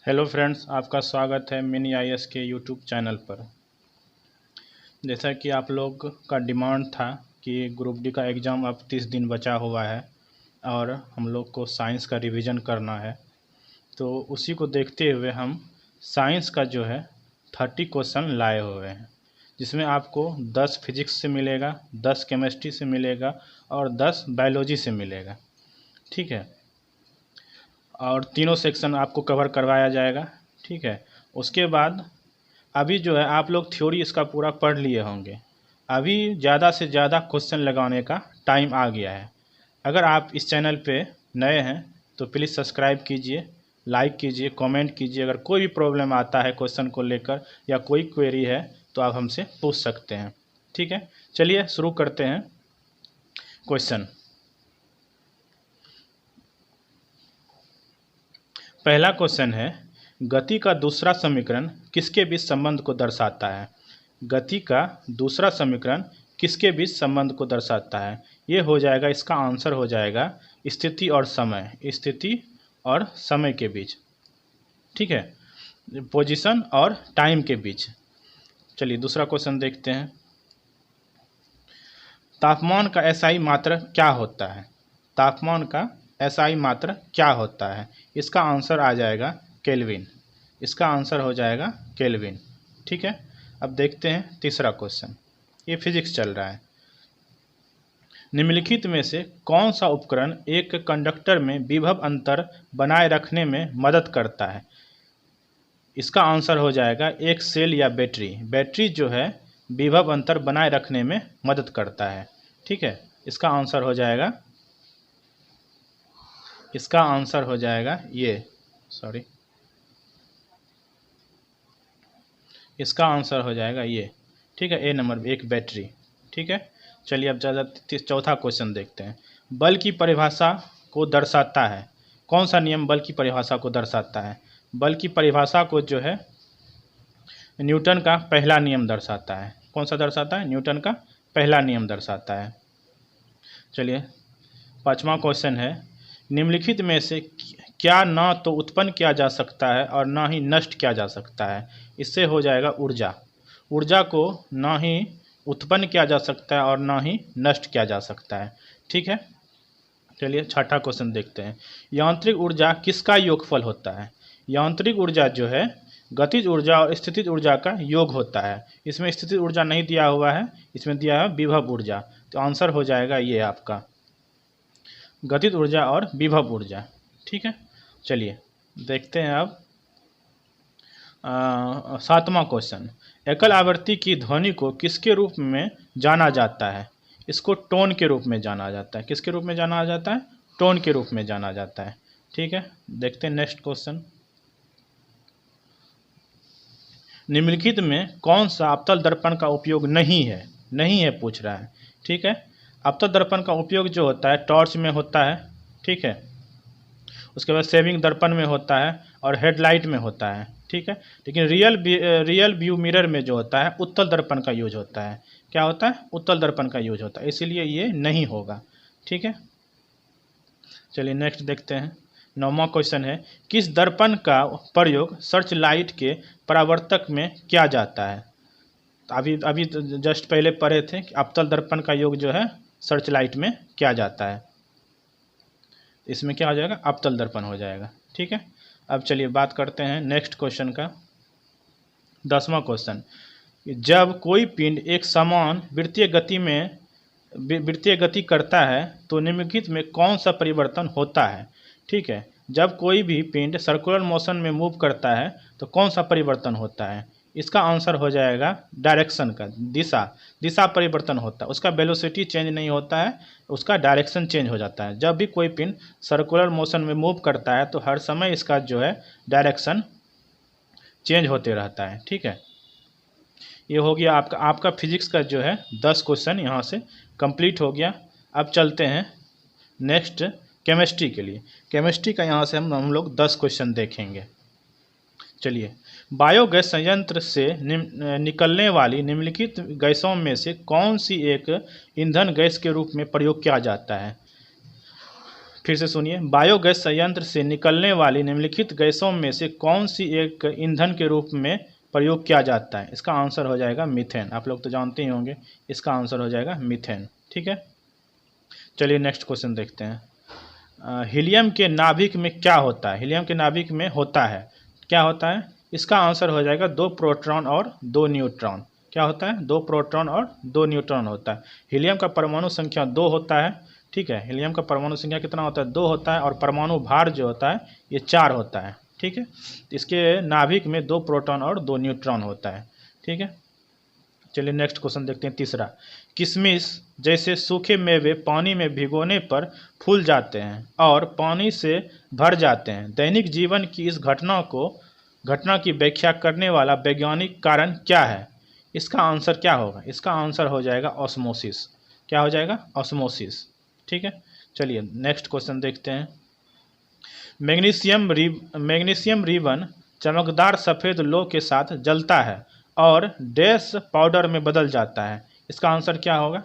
Hello friends, आपका स्वागत है मिनी आईएएस के यूट्यूब चैनल पर। जैसा कि आप लोग का डिमांड था कि ग्रुप डी का एग्ज़ाम अब 30 दिन बचा हुआ है और हम लोग को साइंस का रिवीजन करना है, तो उसी को देखते हुए हम साइंस का जो है 30 क्वेश्चन लाए हुए हैं, जिसमें आपको 10 फिजिक्स से मिलेगा, 10 केमिस्ट्री से मिलेगा और 10 बायोलॉजी से मिलेगा। ठीक है, और तीनों सेक्शन आपको कवर करवाया जाएगा। ठीक है, उसके बाद अभी जो है आप लोग थ्योरी इसका पूरा पढ़ लिए होंगे। अभी ज़्यादा से ज़्यादा क्वेश्चन लगाने का टाइम आ गया है। अगर आप इस चैनल पे नए हैं तो प्लीज़ सब्सक्राइब कीजिए, लाइक कीजिए, कमेंट कीजिए। अगर कोई भी प्रॉब्लम आता है क्वेश्चन को लेकर या कोई क्वेरी है तो आप हमसे पूछ सकते हैं। ठीक है, चलिए शुरू करते हैं क्वेश्चन। पहला क्वेश्चन है, गति का दूसरा समीकरण किसके बीच संबंध को दर्शाता है? गति का दूसरा समीकरण किसके बीच संबंध को दर्शाता है? ये हो जाएगा, इसका आंसर हो जाएगा स्थिति और समय, स्थिति और समय के बीच। ठीक है, पोजीशन और टाइम के बीच। चलिए दूसरा क्वेश्चन देखते हैं। तापमान का एसआई मात्रक क्या होता है? तापमान का एसआई मात्रक क्या होता है? इसका आंसर आ जाएगा केल्विन। इसका आंसर हो जाएगा केल्विन। ठीक है, अब देखते हैं तीसरा क्वेश्चन। ये फिजिक्स चल रहा है। निम्नलिखित में से कौन सा उपकरण एक कंडक्टर में विभव अंतर बनाए रखने में मदद करता है? इसका आंसर हो जाएगा एक सेल या बैटरी। बैटरी जो है विभव अंतर बनाए रखने में मदद करता है। ठीक है, इसका आंसर हो जाएगा, इसका आंसर हो जाएगा इसका आंसर हो जाएगा ये। ठीक है, ए नंबर एक बैटरी। ठीक है, चलिए अब ज़्यादा चौथा क्वेश्चन देखते हैं। बल की परिभाषा को दर्शाता है, कौन सा नियम बल की परिभाषा को दर्शाता है? बल की परिभाषा को जो है न्यूटन का पहला नियम दर्शाता है। कौन सा दर्शाता है? न्यूटन का पहला नियम दर्शाता है। चलिए पांचवा क्वेश्चन है, निम्नलिखित में से क्या न तो उत्पन्न किया जा सकता है और न ही नष्ट किया जा सकता है? इससे हो जाएगा ऊर्जा। ऊर्जा को न ही उत्पन्न किया जा सकता है और न ही नष्ट किया जा सकता है। ठीक है, चलिए छठा क्वेश्चन देखते हैं। यांत्रिक ऊर्जा किसका योगफल होता है? यांत्रिक ऊर्जा जो है गतिज ऊर्जा और स्थितिज ऊर्जा का योग होता है। इसमें स्थितिज ऊर्जा नहीं दिया हुआ है, इसमें दिया है विभव ऊर्जा। तो आंसर हो जाएगा ये आपका गतिज ऊर्जा और विभव ऊर्जा। ठीक है, चलिए देखते हैं अब सातवां क्वेश्चन। एकल आवृत्ति की ध्वनि को किसके रूप में जाना जाता है? इसको टोन के रूप में जाना जाता है। किसके रूप में जाना जाता है? टोन के रूप में जाना जाता है। ठीक है, देखते हैं नेक्स्ट क्वेश्चन। निम्नलिखित में कौन सा अवतल दर्पण का उपयोग नहीं है? नहीं है पूछ रहा है। ठीक है, अवतल दर्पण का उपयोग जो होता है टॉर्च में होता है। ठीक है, उसके बाद सेविंग दर्पण में होता है और हेडलाइट में होता है। ठीक है, लेकिन रियल व्यू मिरर में जो होता है उत्तल दर्पण का यूज होता है। क्या होता है? उत्तल दर्पण का यूज होता है, इसीलिए ये नहीं होगा। ठीक है, चलिए नेक्स्ट देखते हैं। नौवां क्वेश्चन है, किस दर्पण का प्रयोग सर्च लाइट के परावर्तक में किया जाता है? अभी अभी जस्ट पहले पढ़े थे कि अवतल दर्पण का योग जो है सर्च लाइट में किया जाता है। इसमें क्या हो जाएगा? अवतल दर्पण हो जाएगा। ठीक है, अब चलिए बात करते हैं नेक्स्ट क्वेश्चन का। 10वां क्वेश्चन, जब कोई पिंड एक समान वृत्तीय गति करता है तो निम्नलिखित में कौन सा परिवर्तन होता है? ठीक है, जब कोई भी पिंड सर्कुलर मोशन में मूव करता है तो कौन सा परिवर्तन होता है? इसका आंसर हो जाएगा डायरेक्शन का, दिशा परिवर्तन होता है। उसका वेलोसिटी चेंज नहीं होता है, उसका डायरेक्शन चेंज हो जाता है। जब भी कोई पिन सर्कुलर मोशन में मूव करता है तो हर समय इसका जो है डायरेक्शन चेंज होते रहता है। ठीक है, ये हो गया आपका फिजिक्स का जो है 10 क्वेश्चन यहाँ से कंप्लीट हो गया। अब चलते हैं नेक्स्ट केमिस्ट्री के लिए। केमिस्ट्री का यहाँ से हम लोग 10 क्वेश्चन देखेंगे। चलिए, बायोगैस संयंत्र से निकलने वाली निम्नलिखित गैसों में से कौन सी एक ईंधन गैस के रूप में प्रयोग किया जाता है? फिर से सुनिए, बायोगैस संयंत्र से निकलने वाली निम्नलिखित गैसों में से कौन सी एक ईंधन के रूप में प्रयोग किया जाता है? इसका आंसर हो जाएगा मीथेन। आप लोग तो जानते ही होंगे, इसका आंसर हो जाएगा मीथेन। ठीक है, चलिए नेक्स्ट क्वेश्चन देखते हैं। हीलियम के नाभिक में क्या होता है? हीलियम के नाभिक में होता है, क्या होता है? इसका आंसर हो जाएगा 2 प्रोटॉन और 2 न्यूट्रॉन। क्या होता है? 2 प्रोटॉन और 2 न्यूट्रॉन होता है। हीलियम का परमाणु संख्या 2 होता है। ठीक है, हीलियम का परमाणु संख्या कितना होता है? 2 होता है, और परमाणु भार जो होता है ये 4 होता है। ठीक है, इसके नाभिक में 2 प्रोटॉन और 2 न्यूट्रॉन होता है। ठीक है, चलिए नेक्स्ट क्वेश्चन देखते हैं। तीसरा, किशमिश जैसे सूखे मेवे पानी में भिगोने पर फूल जाते हैं और पानी से भर जाते हैं। दैनिक जीवन की इस घटना की व्याख्या करने वाला वैज्ञानिक कारण क्या है? इसका आंसर क्या होगा? इसका आंसर हो जाएगा ऑस्मोसिस। क्या हो जाएगा? ऑस्मोसिस। ठीक है, चलिए नेक्स्ट क्वेश्चन देखते हैं। मैग्नीशियम रिबन चमकदार सफ़ेद लौह के साथ जलता है और डैश पाउडर में बदल जाता है। इसका आंसर क्या होगा?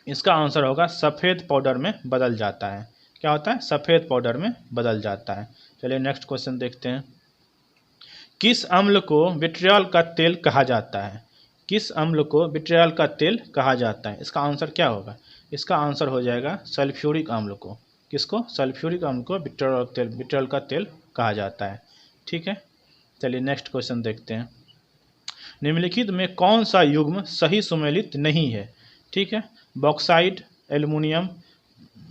इसका आंसर होगा सफ़ेद पाउडर में बदल जाता है। क्या होता है? सफ़ेद पाउडर में बदल जाता है। चलिए नेक्स्ट क्वेश्चन देखते हैं। किस अम्ल को विट्रियल का तेल कहा जाता है? किस अम्ल को विट्रियल का तेल कहा जाता है? इसका आंसर क्या होगा? इसका आंसर हो जाएगा सल्फ्यूरिक अम्ल को। किसको? सल्फ्यूरिक अम्ल को विट्रियल का तेल कहा जाता है। ठीक है, चलिए नेक्स्ट क्वेश्चन देखते हैं। निम्नलिखित में कौन सा युग्म सही सुमेलित नहीं है? ठीक है, bauxite, aluminium,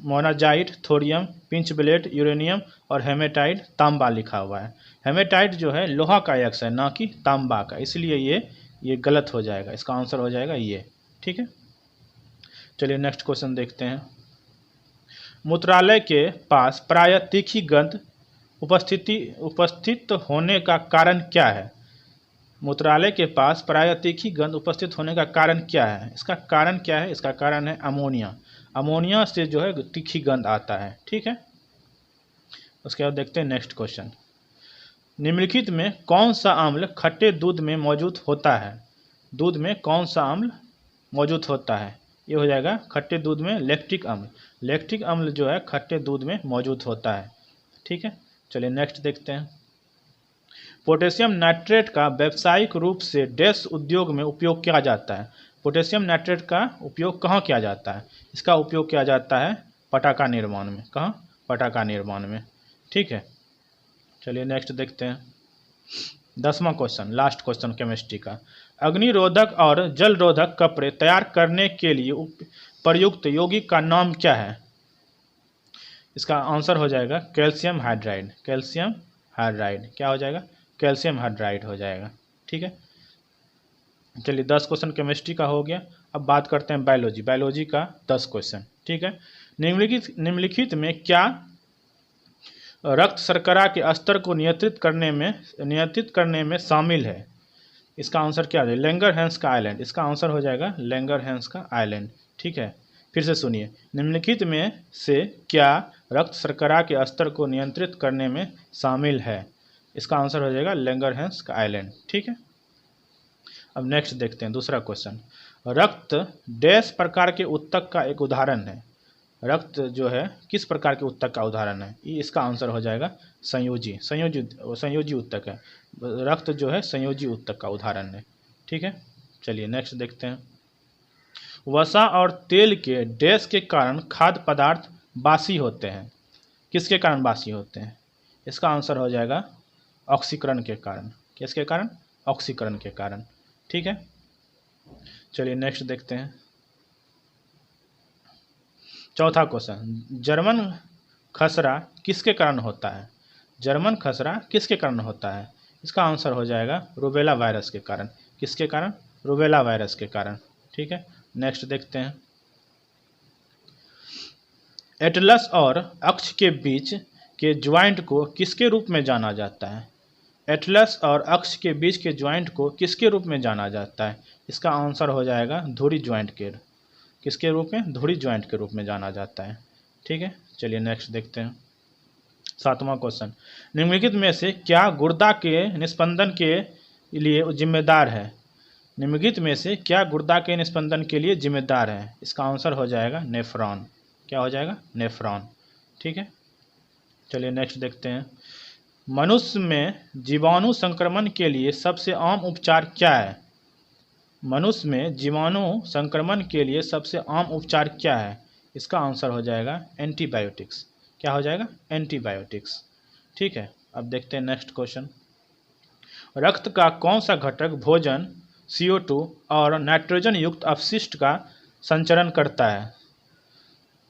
monazite, thorium, pinch blade, uranium और हेमेटाइट तांबा लिखा हुआ है। हेमेटाइट जो है लोहा का अयस्क है, ना कि तांबा का, इसलिए ये गलत हो जाएगा। इसका आंसर हो जाएगा ये। ठीक है, चलिए नेक्स्ट क्वेश्चन देखते हैं। मूत्रालय के पास प्रायः तीखी गंध उपस्थित होने का कारण क्या है? मूत्रालय के पास प्रायः तीखी गंध उपस्थित होने का कारण क्या है? इसका कारण क्या है? इसका कारण है अमोनिया। अमोनिया से जो है तीखी गंध आता है। ठीक है, उसके बाद देखते हैं नेक्स्ट क्वेश्चन। निम्नलिखित में कौन सा अम्ल खट्टे दूध में मौजूद होता है? दूध में कौन सा अम्ल मौजूद होता है? ये हो जाएगा खट्टे दूध में लैक्टिक अम्ल। लैक्टिक अम्ल जो है खट्टे दूध में मौजूद होता है। ठीक है, चलिए नेक्स्ट देखते हैं। पोटेशियम नाइट्रेट का व्यावसायिक रूप से डैश उद्योग में उपयोग किया जाता है। पोटेशियम नाइट्रेट का उपयोग कहाँ किया जाता है? इसका उपयोग किया जाता है पटाखा निर्माण में। कहाँ? पटाखा निर्माण में। ठीक है, चलिए नेक्स्ट देखते हैं। 10वां क्वेश्चन, लास्ट क्वेश्चन केमिस्ट्री का। अग्निरोधक और जलरोधक कपड़े तैयार करने के लिए प्रयुक्त यौगिक का नाम क्या है? इसका आंसर हो जाएगा कैल्शियम हाइड्राइड। Calcium hydride. क्या हो जाएगा? कैल्शियम हाइड्राइड हो जाएगा। ठीक है, चलिए 10 क्वेश्चन केमिस्ट्री का हो गया। अब बात करते हैं बायोलॉजी। बायोलॉजी का 10 क्वेश्चन। ठीक है, निम्नलिखित में क्या रक्त शर्करा के स्तर को नियंत्रित करने में शामिल है? इसका आंसर क्या है? लैंगरहैंस का आइलैंड। इसका आंसर हो जाएगा लैंगरहैंस का आइलैंड। ठीक है, फिर से सुनिए। निम्नलिखित में से क्या रक्त शर्करा के स्तर को नियंत्रित करने में शामिल है? इसका आंसर हो जाएगा लैंगरहैंस का आइलैंड। ठीक है, अब नेक्स्ट देखते हैं दूसरा क्वेश्चन। रक्त डैश प्रकार के ऊतक का एक उदाहरण है। रक्त जो है किस प्रकार के ऊतक का उदाहरण है? इसका आंसर हो जाएगा संयोजी ऊतक है। रक्त जो है संयोजी ऊतक का उदाहरण है। ठीक है, चलिए नेक्स्ट देखते हैं। वसा और तेल के डैश के कारण खाद्य पदार्थ बासी होते हैं। किसके कारण बासी होते हैं? इसका आंसर हो जाएगा ऑक्सीकरण के कारण। किसके कारण? ऑक्सीकरण के कारण। ठीक है, चलिए नेक्स्ट देखते हैं। चौथा क्वेश्चन, जर्मन खसरा किसके कारण होता है? जर्मन खसरा किसके कारण होता है? इसका आंसर हो जाएगा रूबेला वायरस के कारण। किसके कारण? रूबेला वायरस के कारण। ठीक है, नेक्स्ट देखते हैं। एटलस और अक्ष के बीच के ज्वाइंट को किसके रूप में जाना जाता है? एटलस और अक्ष के बीच के ज्वाइंट को किसके रूप में जाना जाता है? इसका आंसर हो जाएगा धुरी ज्वाइंट के। किसके रूप में? धुरी ज्वाइंट के रूप में जाना जाता है। ठीक है, चलिए नेक्स्ट देखते हैं। 7वां क्वेश्चन, निम्नलिखित में से क्या गुर्दा के निस्पंदन के लिए जिम्मेदार है? निम्नलिखित में से क्या गुर्दा के निस्पंदन के लिए जिम्मेदार है? इसका आंसर हो जाएगा नेफ्रॉन। क्या हो जाएगा? नेफ्रॉन। ठीक है, चलिए नेक्स्ट देखते हैं। मनुष्य में जीवाणु संक्रमण के लिए सबसे आम उपचार क्या है? मनुष्य में जीवाणु संक्रमण के लिए सबसे आम उपचार क्या है? इसका आंसर हो जाएगा एंटीबायोटिक्स। क्या हो जाएगा? एंटीबायोटिक्स। ठीक है, अब देखते हैं नेक्स्ट क्वेश्चन। रक्त का कौन सा घटक भोजन, CO2 और नाइट्रोजन युक्त अपशिष्ट का संचरण करता है?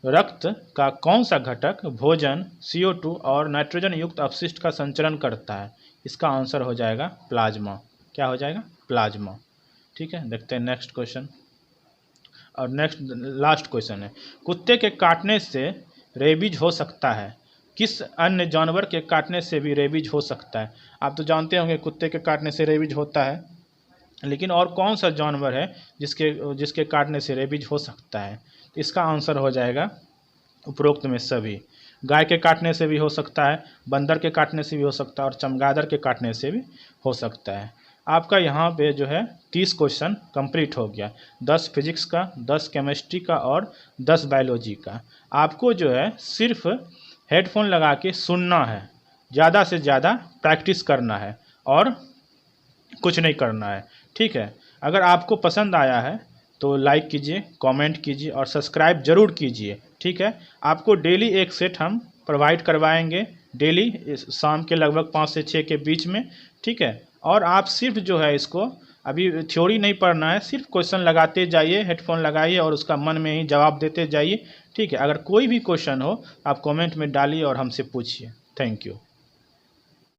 रक्त का कौन सा घटक भोजन, CO2 और नाइट्रोजन युक्त अपशिष्ट का संचरण करता है? इसका आंसर हो जाएगा प्लाज्मा। क्या हो जाएगा? प्लाज्मा। ठीक है, देखते हैं नेक्स्ट क्वेश्चन। और नेक्स्ट लास्ट क्वेश्चन है, कुत्ते के काटने से रेबीज हो सकता है? किस अन्य जानवर के काटने से भी रेबीज हो सकता है? आप तो जानते होंगे कुत्ते के काटने से रेबीज होता है, लेकिन और कौन सा जानवर है जिसके काटने से रेबीज हो सकता है? इसका आंसर हो जाएगा उपरोक्त में सभी। गाय के काटने से भी हो सकता है, बंदर के काटने से भी हो सकता है और चमगादड़ के काटने से भी हो सकता है। आपका यहाँ पे जो है 30 क्वेश्चन कंप्लीट हो गया, 10 फिजिक्स का, 10 केमिस्ट्री का और 10 बायोलॉजी का। आपको जो है सिर्फ हेडफोन लगा के सुनना है, ज़्यादा से ज़्यादा प्रैक्टिस करना है और कुछ नहीं करना है। ठीक है, अगर आपको पसंद आया है तो लाइक कीजिए, कमेंट कीजिए और सब्सक्राइब ज़रूर कीजिए। ठीक है, आपको डेली एक सेट हम प्रोवाइड करवाएंगे, डेली शाम के लगभग 5 से 6 के बीच में। ठीक है, और आप सिर्फ जो है इसको अभी थ्योरी नहीं पढ़ना है, सिर्फ क्वेश्चन लगाते जाइए, हेडफोन लगाइए और उसका मन में ही जवाब देते जाइए। ठीक है, अगर कोई भी क्वेश्चन हो आप कमेंट में डालिए और हमसे पूछिए। Thank you.